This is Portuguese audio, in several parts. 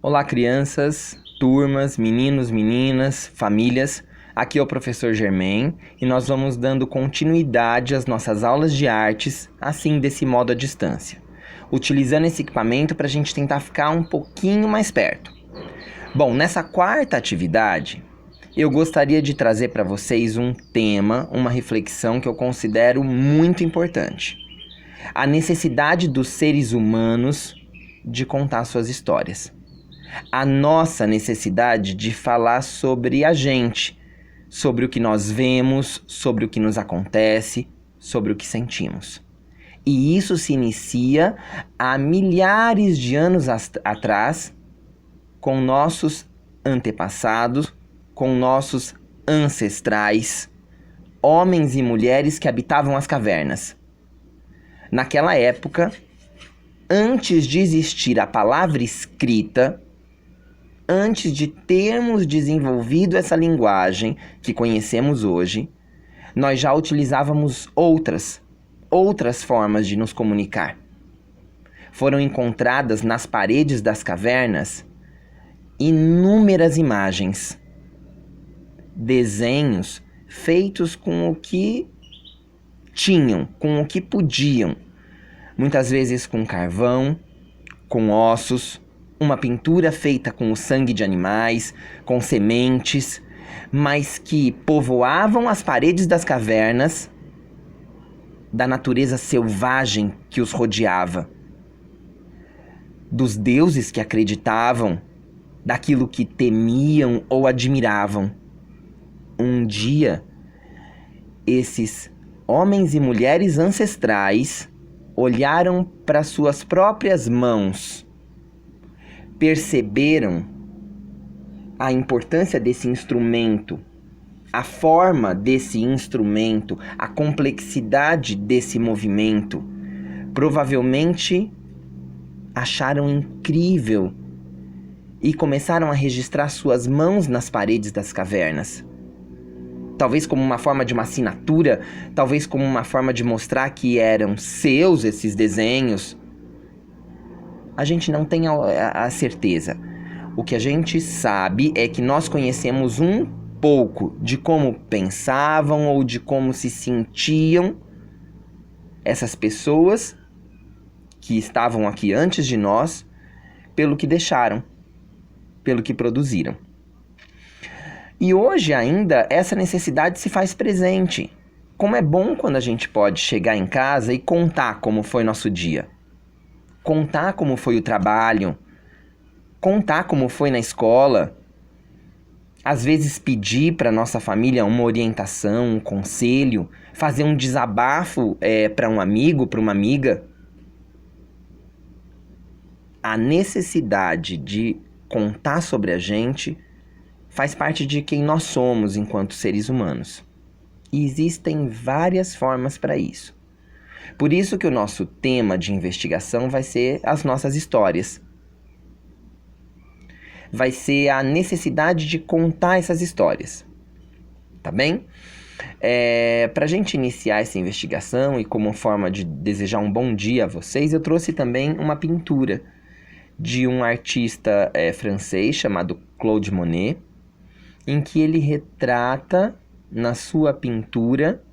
Olá, crianças, turmas, meninos, meninas, famílias. Aqui é o professor Germain e nós vamos dando continuidade às nossas aulas de artes, assim desse modo à distância, utilizando esse equipamento para a gente tentar ficar um pouquinho mais perto. Bom, nessa quarta atividade, eu gostaria de trazer para vocês um tema, uma reflexão que eu considero muito importante. A necessidade dos seres humanos de contar suas histórias. A nossa necessidade de falar sobre a gente, sobre o que nós vemos, sobre o que nos acontece, sobre o que sentimos. E isso se inicia há milhares de anos atrás, com nossos antepassados, com nossos ancestrais, homens e mulheres que habitavam as cavernas. Naquela época, antes de existir a palavra escrita, antes de termos desenvolvido essa linguagem que conhecemos hoje, nós já utilizávamos outras formas de nos comunicar. Foram encontradas nas paredes das cavernas inúmeras imagens, desenhos feitos com o que tinham, com o que podiam, muitas vezes com carvão, com ossos, uma pintura feita com o sangue de animais, com sementes, mas que povoavam as paredes das cavernas da natureza selvagem que os rodeava, dos deuses que acreditavam, daquilo que temiam ou admiravam. Um dia, esses homens e mulheres ancestrais olharam para suas próprias mãos, perceberam a importância desse instrumento, a forma desse instrumento, a complexidade desse movimento. Provavelmente acharam incrível e começaram a registrar suas mãos nas paredes das cavernas. Talvez como uma forma de uma assinatura, talvez como uma forma de mostrar que eram seus esses desenhos. A gente não tem a certeza. O que a gente sabe é que nós conhecemos um pouco de como pensavam ou de como se sentiam essas pessoas que estavam aqui antes de nós, pelo que deixaram, pelo que produziram. E hoje ainda essa necessidade se faz presente. Como é bom quando a gente pode chegar em casa e contar como foi nosso dia. Contar como foi o trabalho, contar como foi na escola, às vezes pedir para nossa família uma orientação, um conselho, fazer um desabafo para um amigo, para uma amiga. A necessidade de contar sobre a gente faz parte de quem nós somos enquanto seres humanos. E existem várias formas para isso. Por isso que o nosso tema de investigação vai ser as nossas histórias. Vai ser a necessidade de contar essas histórias. Tá bem? Para a gente iniciar essa investigação e como forma de desejar um bom dia a vocês, eu trouxe também uma pintura de um artista francês chamado Claude Monet, em que ele retrata na sua pintura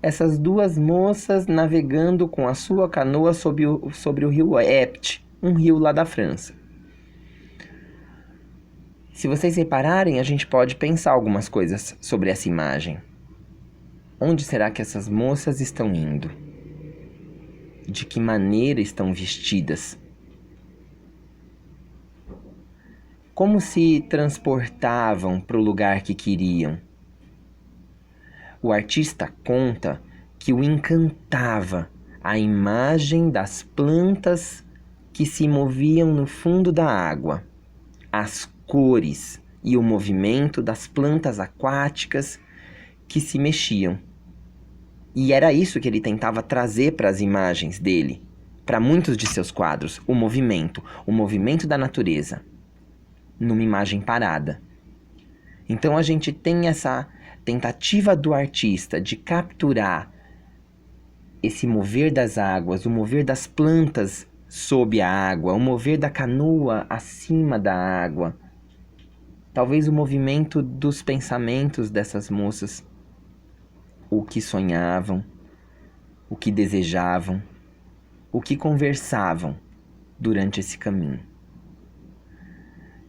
essas duas moças navegando com a sua canoa sobre o rio Epte, um rio lá da França. Se vocês repararem, a gente pode pensar algumas coisas sobre essa imagem. Onde será que essas moças estão indo? De que maneira estão vestidas? Como se transportavam para o lugar que queriam? O artista conta que o encantava a imagem das plantas que se moviam no fundo da água, as cores e o movimento das plantas aquáticas que se mexiam. E era isso que ele tentava trazer para as imagens dele, para muitos de seus quadros, o movimento da natureza, numa imagem parada. Então a gente tem essa tentativa do artista de capturar esse mover das águas, o mover das plantas sob a água, o mover da canoa acima da água. Talvez o movimento dos pensamentos dessas moças, o que sonhavam, o que desejavam, o que conversavam durante esse caminho.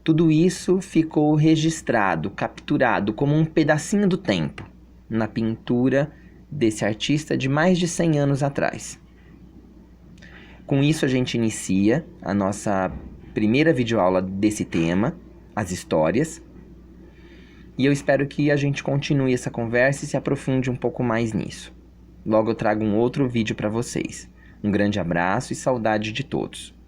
Tudo isso ficou registrado, capturado como um pedacinho do tempo na pintura desse artista de mais de 100 anos atrás. Com isso a gente inicia a nossa primeira videoaula desse tema, as histórias, e eu espero que a gente continue essa conversa e se aprofunde um pouco mais nisso. Logo eu trago um outro vídeo para vocês. Um grande abraço e saudade de todos.